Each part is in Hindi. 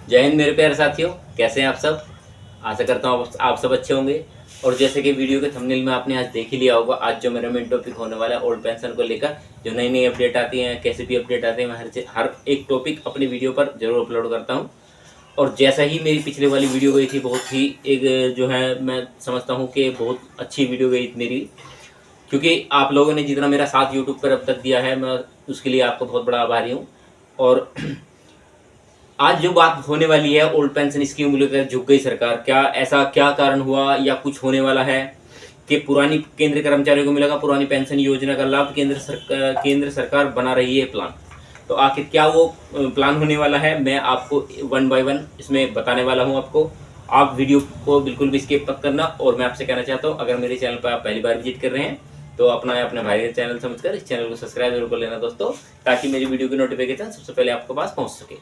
जय हिंद मेरे प्यारे साथियों, कैसे हैं आप सब। आशा करता हूँ आप सब अच्छे होंगे। और जैसे कि वीडियो के थंबनेल में आपने आज देख ही लिया होगा, आज जो मेरा मेन टॉपिक होने वाला है ओल्ड पेंशन को लेकर। जो नई नई अपडेट आती हैं, कैसे भी अपडेट आते हैं, मैं हर एक टॉपिक अपनी वीडियो पर जरूर अपलोड करता हूँ। और जैसा ही मेरी पिछले वाली वीडियो गई थी, बहुत ही एक जो है मैं समझता हूँ कि बहुत अच्छी वीडियो गई थी मेरी, क्योंकि आप लोगों ने जितना मेरा साथ यूट्यूब पर अब तक दिया है, मैं उसके लिए आपको बहुत बड़ा आभारी हूँ। और आज जो बात होने वाली है, ओल्ड पेंशन स्कीम को लेकर झुक गई सरकार। क्या ऐसा क्या कारण हुआ या कुछ होने वाला है कि पुरानी केंद्र कर्मचारियों को मिलेगा पुरानी पेंशन योजना का लाभ। केंद्र सरकार बना रही है प्लान। तो आखिर क्या वो प्लान होने वाला है, मैं आपको वन बाय वन इसमें बताने वाला हूं आपको। आप वीडियो को बिल्कुल भी स्किप मत करना। और मैं आपसे कहना चाहता हूं, अगर मेरे चैनल पर आप पहली बार विजिट कर रहे हैं तो अपने भाई का चैनल समझकर इस चैनल को सब्सक्राइब जरूर कर लेना दोस्तों, ताकि मेरी वीडियो की नोटिफिकेशन सबसे पहले आपके पास पहुंच सके।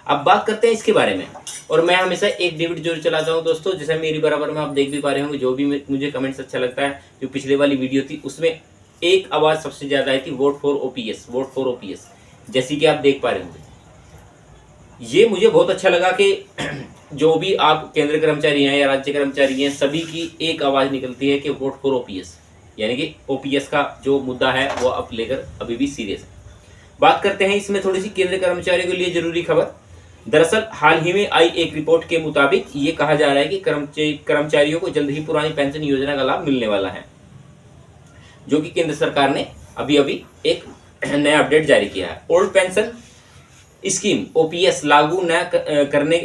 अब बात करते हैं इसके बारे में। और मैं हमेशा एक डिबेट जरूर चलाता हूं दोस्तों, जैसे मेरी बराबर में आप देख भी पा रहे होंगे। जो भी मुझे कमेंट्स अच्छा लगता है, जो पिछले वाली वीडियो थी उसमें एक आवाज़ सबसे ज़्यादा आई थी, vote for OPS, vote for OPS, जैसी कि आप देख पा रहे होंगे। ये मुझे बहुत अच्छा लगा कि जो भी आप केंद्र कर्मचारी हैं या राज्य कर्मचारी हैं, सभी की एक आवाज़ निकलती है कि वोट फॉर ओपीएस, यानी कि ओपीएस का जो मुद्दा है वो अब लेकर अभी भी सीरियस है। बात करते हैं इसमें थोड़ी सी केंद्र कर्मचारियों के लिए जरूरी खबर। दरअसल हाल ही में आई एक रिपोर्ट के मुताबिक ये कहा जा रहा है कि कर्मचारियों को जल्द ही पुरानी पेंशन योजना का लाभ मिलने वाला है, जो कि केंद्र सरकार ने अभी अभी एक नया अपडेट जारी किया है। ओल्ड पेंशन स्कीम ओपीएस लागू न करने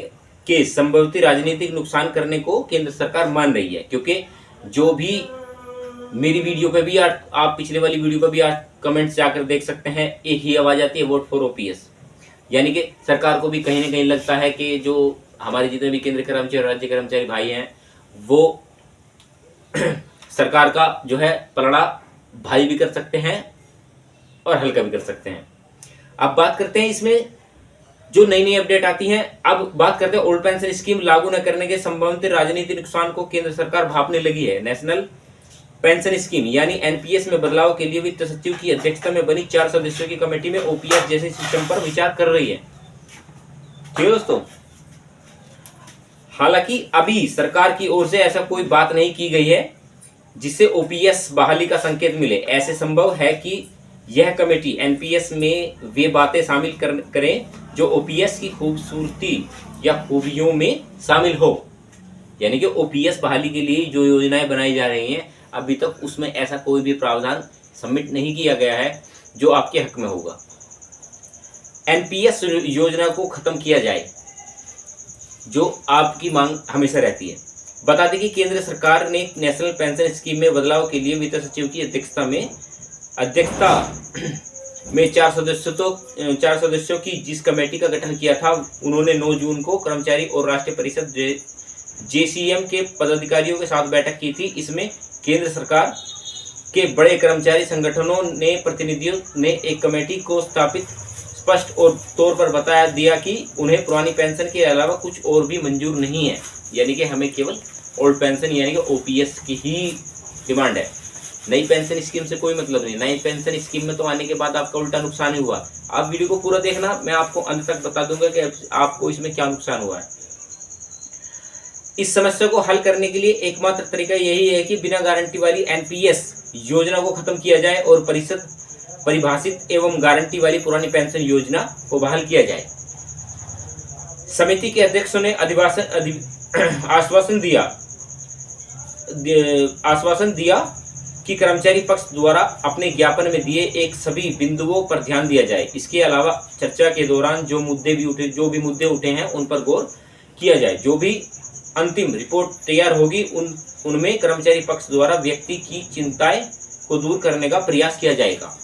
के संभवित राजनीतिक नुकसान करने को केंद्र सरकार मान रही है, क्योंकि जो भी मेरी वीडियो पे भी आप पिछले वाली वीडियो पे भी आज कमेंट्स जाकर देख सकते हैं, एक ही आवाज आती है, वोट फॉर ओपीएस। यानी कि सरकार को भी कहीं ना कहीं लगता है कि जो हमारे जितने भी केंद्र कर्मचारी और राज्य कर्मचारी भाई हैं, वो सरकार का जो है पलड़ा भारी भी कर सकते हैं और हल्का भी कर सकते हैं। अब बात करते हैं इसमें जो नई नई अपडेट आती हैं। अब बात करते हैं ओल्ड पेंशन स्कीम लागू न करने के संभावित राजनीतिक नुकसान को केंद्र सरकार भांपने लगी है। नेशनल पेंशन स्कीम यानी एनपीएस में बदलाव के लिए वित्त सचिव की अध्यक्षता में बनी 4 सदस्यों की कमेटी में ओपीएस जैसे सिस्टम पर विचार कर रही है। ठीक है दोस्तों, हालांकि अभी सरकार की ओर से ऐसा कोई बात नहीं की गई है जिससे ओपीएस बहाली का संकेत मिले। ऐसे संभव है कि यह कमेटी एनपीएस में वे बातें शामिल करें जो ओपीएस की खूबसूरती या खूबियों में शामिल हो। यानी कि ओपीएस बहाली के लिए जो योजनाएं बनाई जा रही हैं, अभी तक उसमें ऐसा कोई भी प्रावधान सबमिट नहीं किया गया है जो आपके हक में होगा। एनपीएस योजना को खत्म किया जाए, जो आपकी मांग हमेशा रहती है। बता दें कि केंद्र सरकार ने नेशनल पेंशन स्कीम में बदलाव के लिए वित्त सचिव की अध्यक्षता में 4 सदस्यों की जिस कमेटी का गठन किया था, उन्होंने 9 जून को कर्मचारी और राष्ट्रीय परिषद जेसीएम के पदाधिकारियों के साथ बैठक की थी। इसमें केंद्र सरकार के बड़े कर्मचारी संगठनों ने प्रतिनिधियों ने एक कमेटी को स्थापित स्पष्ट और तौर पर बता दिया कि उन्हें पुरानी पेंशन के अलावा कुछ और भी मंजूर नहीं है। यानी कि हमें केवल ओल्ड पेंशन यानी कि ओपीएस की ही डिमांड है। नई पेंशन स्कीम से कोई मतलब नहीं। नई पेंशन स्कीम में तो आने के बाद आपका उल्टा नुकसान ही हुआ। आप वीडियो को पूरा देखना, मैं आपको अंत तक बता दूंगा कि आपको इसमें क्या नुकसान हुआ है। इस समस्या को हल करने के लिए एकमात्र तरीका यही है कि बिना गारंटी वाली एनपीएस योजना को खत्म किया जाए और परिभाषित एवं गारंटी वाली पुरानी पेंशन योजना को बहाल किया जाए। समिति के अध्यक्षों ने आश्वासन दिया कि कर्मचारी पक्ष द्वारा अपने ज्ञापन में दिए एक सभी बिंदुओं पर ध्यान दिया जाए। इसके अलावा चर्चा के दौरान जो भी मुद्दे उठे हैं उन पर गौर किया जाए। जो भी अंतिम रिपोर्ट तैयार होगी उनमें कर्मचारी पक्ष द्वारा व्यक्ति की चिंताएं को दूर करने का प्रयास किया जाएगा।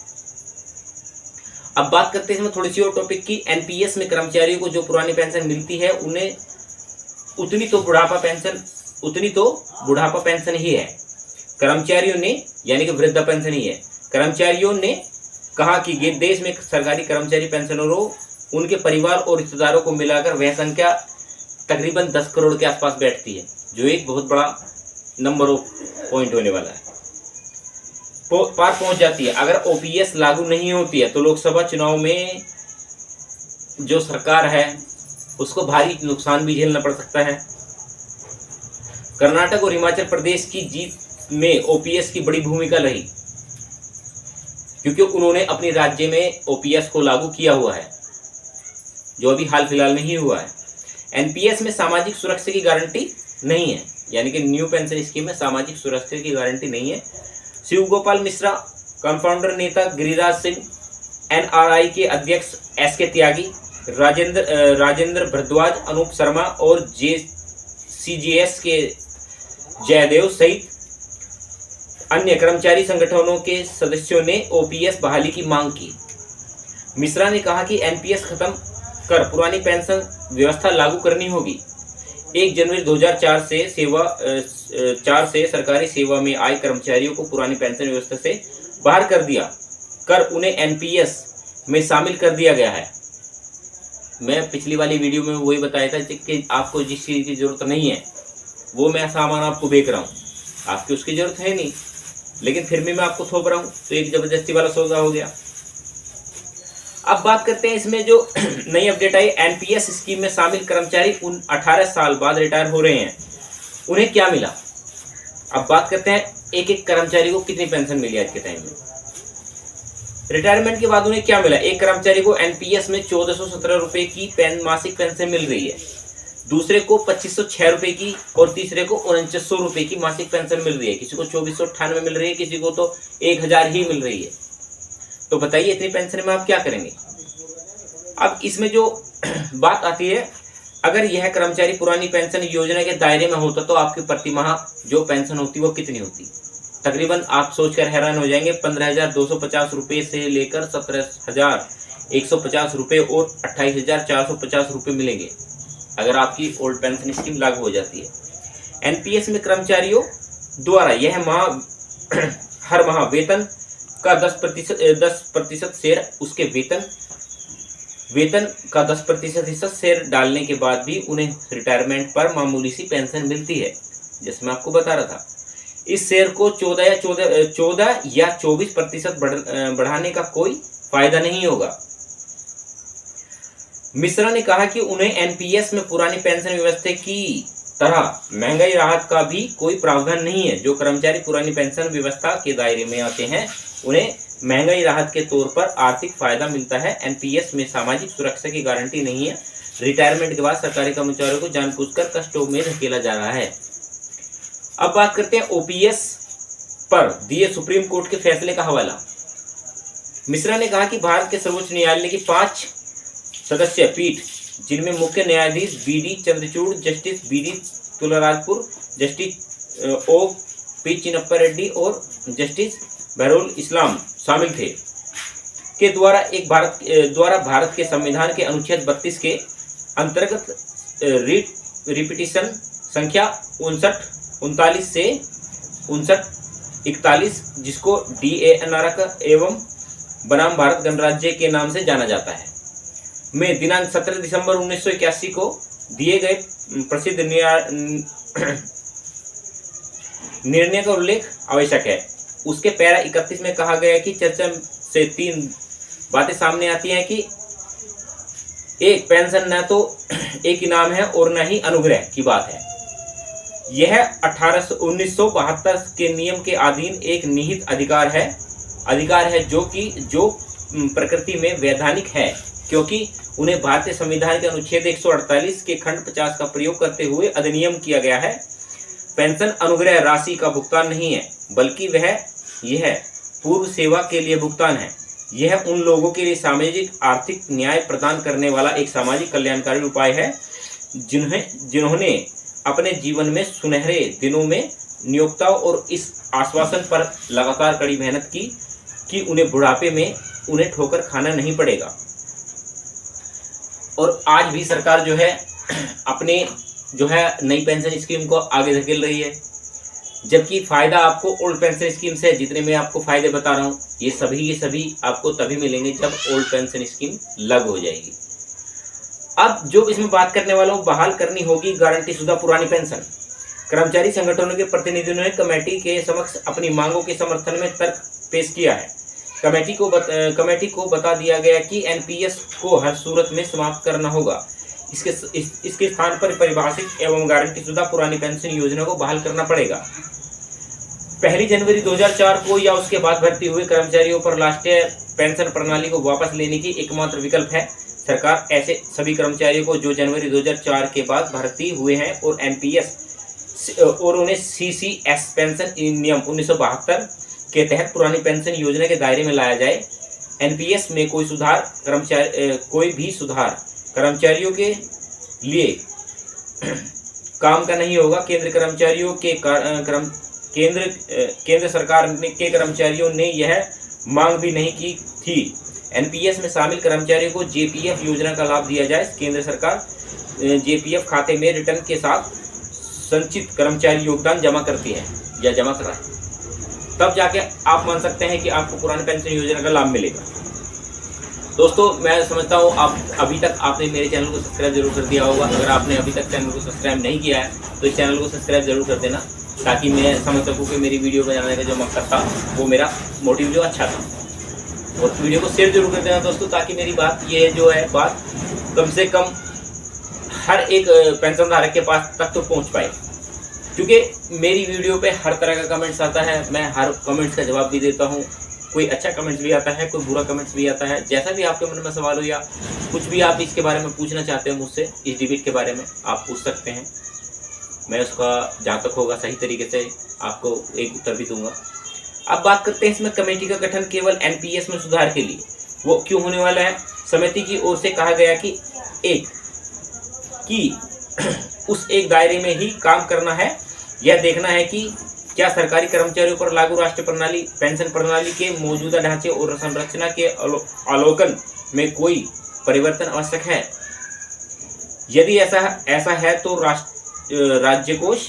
अब बात करते हैं थोड़ी सी और टॉपिक की। एनपीएस में कर्मचारियों को जो पुरानी पेंशन मिलती है, उन्हें उतनी तो बुढ़ापा पेंशन ही है। कर्मचारियों ने यानी कि वृद्धा पेंशन ही है। कर्मचारियों ने कहा कि देश में सरकारी कर्मचारी पेंशनरों, उनके परिवार और रिश्तेदारों को मिलाकर वह संख्या तकरीबन 10 करोड़ के आसपास बैठती है, जो एक बहुत बड़ा नंबर ऑफ पॉइंट होने वाला है, पार पहुंच जाती है। अगर ओपीएस लागू नहीं होती है तो लोकसभा चुनाव में जो सरकार है उसको भारी नुकसान भी झेलना पड़ सकता है। कर्नाटक और हिमाचल प्रदेश की जीत में ओपीएस की बड़ी भूमिका रही, क्योंकि उन्होंने अपने राज्य में ओपीएस को लागू किया हुआ है, जो अभी हाल फिलहाल में ही हुआ है। एनपीएस में सामाजिक सुरक्षा की गारंटी नहीं है, यानी कि न्यू पेंशन स्कीम में सामाजिक सुरक्षा की गारंटी नहीं है। शिव गोपाल मिश्रा, कंपाउंडर नेता गिरिराज सिंह, एनआरआई के अध्यक्ष एसके त्यागी, राजेंद्र भरद्वाज, अनूप शर्मा और सीजीएस के जयदेव सहित अन्य कर्मचारी संगठनों के सदस्यों ने ओपीएस बहाली की मांग की। मिश्रा ने कहा कि एनपीएस खत्म कर पुरानी पेंशन व्यवस्था लागू करनी होगी। 1 जनवरी 2004 से सरकारी सेवा में आए कर्मचारियों को पुरानी पेंशन व्यवस्था से बाहर कर उन्हें एनपीएस में शामिल कर दिया गया है। मैं पिछली वाली वीडियो में वही बताया था कि आपको जिस चीज़ की जरूरत नहीं है वो मैं सामान आपको बेच रहा हूँ, आपकी उसकी जरूरत है नहीं, लेकिन फिर भी मैं आपको थोप रहा हूँ, तो एक जबरदस्ती वाला सौदा हो गया। अब बात करते हैं इसमें जो नई अपडेट आई, एनपीएस स्कीम में शामिल कर्मचारी 18 साल बाद रिटायर हो रहे हैं, उन्हें क्या मिला। अब बात करते हैं एक एक कर्मचारी को कितनी पेंशन मिली आज के टाइम में, रिटायरमेंट के बाद उन्हें क्या मिला। एक कर्मचारी को एनपीएस में 1417 रुपए की मासिक पेंशन मिल रही है, दूसरे को 2506 रुपए की और तीसरे को 4900 रुपए की मासिक पेंशन मिल रही है। किसी को 2498 मिल रही है, किसी को तो 1000 ही मिल रही है। तो बताइए इतनी पेंशन में आप क्या करेंगे। अब इसमें जो बात आती है, अगर यह कर्मचारी पुरानी पेंशन योजना के दायरे में होता तो आपकी प्रतिमाह जो पेंशन होती वो कितनी होती। तकरीबन आप सोचकर हैरान हो जाएंगे, 15,250 रुपये से लेकर 17,150 रुपये और 28,450 रुपये मिलेंगे अगर आपकी ओल्ड पेंशन स्कीम लागू हो जाती है। एनपीएस में कर्मचारियों द्वारा यह हर माह वेतन का 10% शेयर, उसके वेतन का 10% शेयर डालने के बाद भी उन्हें रिटायरमेंट पर मामूली सी पेंशन मिलती है, जैसे मैं आपको बता रहा था। इस शेयर को 14 या 24% बढ़ाने का कोई फायदा नहीं होगा। मिश्रा ने कहा कि उन्हें एनपीएस में पुरानी पेंशन व्यवस्था की तरह महंगाई राहत का भी कोई प्रावधान नहीं है। जो कर्मचारी पुरानी पेंशन व्यवस्था के दायरे में आते हैं उन्हें महंगाई राहत के तौर पर आर्थिक फायदा मिलता है। एनपीएस में सामाजिक सुरक्षा की गारंटी नहीं है। रिटायरमेंट के बाद सरकारी कर्मचारियों को जानबूझकर कष्टों में धकेला जा रहा है। अब बात करते हैं ओपीएस पर दिए सुप्रीम कोर्ट के फैसले का हवाला। मिश्रा ने कहा कि भारत के सर्वोच्च न्यायालय की 5 सदस्यीय पीठ, जिनमें मुख्य न्यायाधीश B D Chandrachud, justice B D Tulrajpur, justice O P Chinnappa Reddy और जस्टिस बहरुल इस्लाम शामिल थे, के द्वारा भारत के संविधान के अनुच्छेद 32 के अंतर्गत रिपीटिशन संख्या 59-39 से 59-41, जिसको DANRC एवं बनाम भारत गणराज्य के नाम से जाना जाता है, में दिनांक 17 दिसंबर 1981 को दिए गए प्रसिद्ध निर्णय का उल्लेख आवश्यक है। उसके पैरा 31 में कहा गया कि चर्चा से 3 बातें सामने आती हैं कि एक, पेंशन न तो एक इनाम है और न ही अनुग्रह की बात है। यह 1972 के नियम के अधीन एक निहित अधिकार है जो प्रकृति में वैधानिक है, क्योंकि उन्हें भारतीय संविधान के अनुच्छेद 148 के खंड 50 का प्रयोग करते हुए अधिनियम किया गया है। पेंशन अनुग्रह राशि का भुगतान नहीं है, बल्कि यह पूर्व सेवा के लिए भुगतान है। यह उन लोगों के लिए सामाजिक आर्थिक न्याय प्रदान करने वाला एक सामाजिक कल्याणकारी उपाय है जिन्होंने अपने जीवन में सुनहरे दिनों में नियोक्ताओं और इस आश्वासन पर लगातार कड़ी मेहनत की कि उन्हें बुढ़ापे में उन्हें ठोकर खाना नहीं पड़ेगा। और आज भी सरकार जो है अपने नई पेंशन स्कीम को आगे धकेल रही है, जबकि फायदा आपको ओल्ड पेंशन स्कीम से, जितने मैं आपको फायदे बता रहा हूँ, ये सभी आपको तभी मिलेंगे जब ओल्ड पेंशन स्कीम लागू हो जाएगी। अब जो इसमें बात करने वाला हूँ, बहाल करनी होगी गारंटी शुदा पुरानी पेंशन। कर्मचारी संगठनों के प्रतिनिधियों ने कमेटी के समक्ष अपनी मांगों के समर्थन में तर्क पेश किया है। कमेटी को बता दिया गया कि एनपीएस को हर सूरत में समाप्त करना होगा। इसके स्थान पर परिभाषित एवं गारंटीशुदा पुरानी पेंशन योजना को बहाल करना पड़ेगा। 1 जनवरी 2004 को या उसके बाद भर्ती हुए कर्मचारियों पर राष्ट्रीय पेंशन प्रणाली को वापस लेने की एकमात्र विकल्प है। सरकार ऐसे सभी कर्मचारियों को जो जनवरी 2004 के बाद भर्ती हुए हैं और एनपीएस और उन्हें सीसीएस पेंशन नियम 1972 के तहत पुरानी पेंशन योजना के दायरे में लाया जाए। एनपीएस में कोई भी सुधार कर्मचारियों के लिए काम का नहीं होगा। केंद्र सरकार के कर्मचारियों ने यह मांग भी नहीं की थी। एनपीएस में शामिल कर्मचारियों को जेपीएफ योजना का लाभ दिया जाए। केंद्र सरकार जेपीएफ खाते में रिटर्न के साथ संचित कर्मचारी योगदान जमा करती है या जमा कराए, तब जाके आप मान सकते हैं कि आपको पुरानी पेंशन योजना का लाभ मिलेगा। दोस्तों, मैं समझता हूँ आप अभी तक आपने मेरे चैनल को सब्सक्राइब जरूर कर दिया होगा। अगर आपने अभी तक चैनल को सब्सक्राइब नहीं किया है तो इस चैनल को सब्सक्राइब जरूर कर देना, ताकि मैं समझ सकूँ कि मेरी वीडियो बनाने का जो मकसद था वो मेरा मोटिव जो अच्छा था। और वीडियो को शेयर जरूर कर देना दोस्तों, ताकि मेरी बात ये जो है बात कम से कम हर एक पेंशन धारक के पास तक तो पहुंच पाए, क्योंकि मेरी वीडियो पे हर तरह का कमेंट्स आता है। मैं हर कमेंट्स का जवाब भी देता हूँ। कोई अच्छा कमेंट्स भी आता है, कोई बुरा कमेंट्स भी आता है। जैसा भी आपके मन में सवाल हो या कुछ भी आप इसके बारे में पूछना चाहते हैं मुझसे, इस डिबेट के बारे में आप पूछ सकते हैं। मैं उसका जहाँ तक होगा सही तरीके से आपको एक उत्तर भी दूंगा। अब बात करते हैं इसमें कमेटी का गठन केवल एनपीएस में सुधार के लिए वो क्यों होने वाला है। समिति की ओर से कहा गया कि उस एक दायरे में ही काम करना है। यह देखना है कि क्या सरकारी कर्मचारियों पर लागू राष्ट्रीय प्रणाली पेंशन प्रणाली के मौजूदा ढांचे और संरचना के अवलोकन में कोई परिवर्तन आवश्यक है। यदि ऐसा है तो राज्य कोष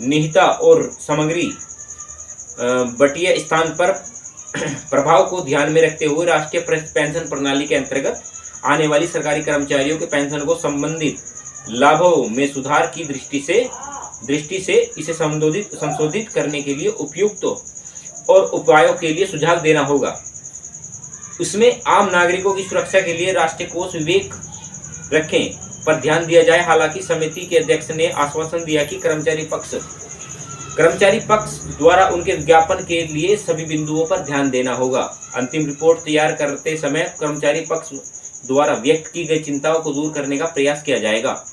निहिता और सामग्री बटीय स्थान पर प्रभाव को ध्यान में रखते हुए राष्ट्रीय पेंशन प्रणाली के अंतर्गत आने वाली सरकारी कर्मचारियों के पेंशन को संबंधित लाभों में सुधार की दृष्टि से इसे संशोधित करने के लिए उपयुक्त और उपायों के लिए सुझाव देना होगा। उसमें आम नागरिकों की सुरक्षा के लिए राष्ट्रीय कोष विवेक रखें पर ध्यान दिया जाए। हालांकि समिति के अध्यक्ष ने आश्वासन दिया कि कर्मचारी पक्ष द्वारा उनके विज्ञापन के लिए सभी बिंदुओं पर ध्यान देना होगा। अंतिम रिपोर्ट तैयार करते समय कर्मचारी पक्ष द्वारा व्यक्त की गई चिंताओं को दूर करने का प्रयास किया जाएगा।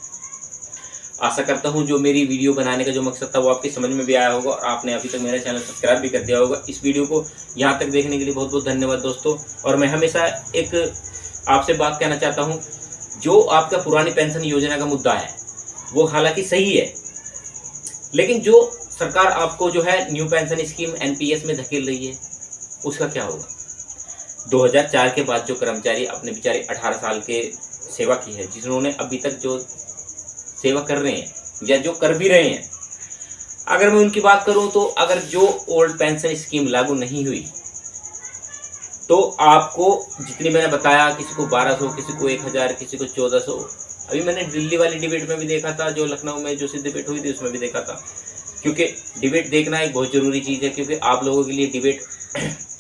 आशा करता हूं जो मेरी वीडियो बनाने का जो मकसद था वो आपकी समझ में भी आया होगा और आपने अभी तक मेरा चैनल सब्सक्राइब भी कर दिया होगा। इस वीडियो को यहाँ तक देखने के लिए बहुत बहुत धन्यवाद दोस्तों। और मैं हमेशा एक आपसे बात कहना चाहता हूँ, जो आपका पुरानी पेंशन योजना का मुद्दा है वो हालांकि सही है, लेकिन जो सरकार आपको जो है न्यू पेंशन स्कीम एनपीएस में धकेल रही है उसका क्या होगा। 2004 के बाद जो कर्मचारी अपने बेचारे 18 साल के सेवा की है, जिन्होंने अभी तक जो सेवा कर रहे हैं या जो कर भी रहे हैं, अगर मैं उनकी बात करूं तो अगर जो ओल्ड पेंशन स्कीम लागू नहीं हुई तो आपको जितनी मैंने बताया, किसी को 1200, किसी को 1000, किसी को 1400। अभी मैंने दिल्ली वाली डिबेट में भी देखा था, जो लखनऊ में जो डिबेट हुई थी उसमें भी देखा था, क्योंकि डिबेट देखना एक बहुत ज़रूरी चीज़ है, क्योंकि आप लोगों के लिए डिबेट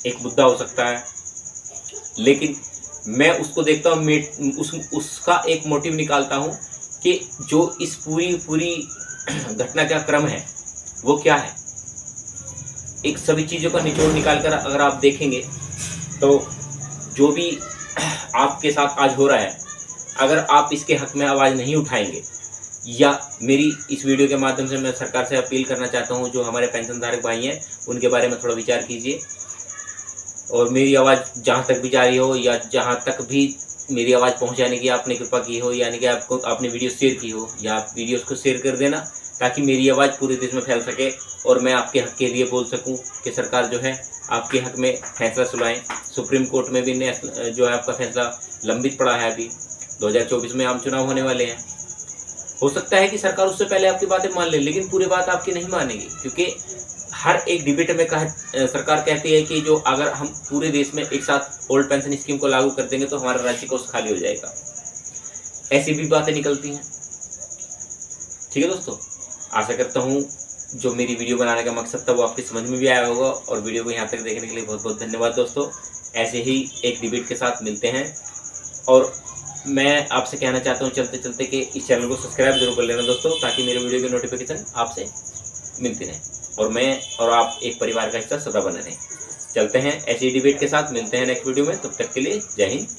एक मुद्दा हो सकता है, लेकिन मैं उसको देखता हूँ, उसका एक मोटिव निकालता हूँ कि जो इस पूरी घटना का क्रम है वो क्या है। एक सभी चीज़ों का निचोड़ निकाल कर अगर आप देखेंगे तो जो भी आपके साथ आज हो रहा है, अगर आप इसके हक में आवाज़ नहीं उठाएंगे, या मेरी इस वीडियो के माध्यम से मैं सरकार से अपील करना चाहता हूं, जो हमारे पेंशन धारक भाई हैं उनके बारे में थोड़ा विचार कीजिए और मेरी आवाज़ जहां तक भी जा रही हो या जहां तक भी मेरी आवाज़ पहुंचाने की आपने कृपा की हो, यानी कि आपने वीडियो शेयर की हो, या आप वीडियोस को शेयर कर देना ताकि मेरी आवाज़ पूरे देश में फैल सके और मैं आपके हक के लिए बोल सकूं कि सरकार जो है आपके हक में फैसला सुनाए। सुप्रीम कोर्ट में भी जो है आपका फैसला लंबित पड़ा है। अभी 2024 में आम चुनाव होने वाले हैं। हो सकता है कि सरकार उससे पहले आपकी बातें मान ले, लेकिन पूरी बात आपकी नहीं मानेगी, क्योंकि हर एक डिबेट में सरकार कहती है कि जो अगर हम पूरे देश में एक साथ ओल्ड पेंशन स्कीम को लागू कर देंगे तो हमारा राज्य कोष खाली हो जाएगा। ऐसी भी बातें निकलती हैं। ठीक है दोस्तों, आशा करता हूँ जो मेरी वीडियो बनाने का मकसद था वो आपकी समझ में भी आया होगा, और वीडियो को यहाँ तक देखने के लिए बहुत बहुत धन्यवाद दोस्तों। ऐसे ही एक डिबेट के साथ मिलते हैं और मैं आपसे कहना चाहता हूँ चलते चलते कि इस चैनल को सब्सक्राइब जरूर कर लेना दोस्तों, ताकि मेरे वीडियो की नोटिफिकेशन आपसे मिलती रहे और मैं और आप एक परिवार का हिस्सा सदा बने रहें। चलते हैं ऐसी डिबेट के साथ, मिलते हैं नेक्स्ट वीडियो में, तब तक के लिए जय हिंद।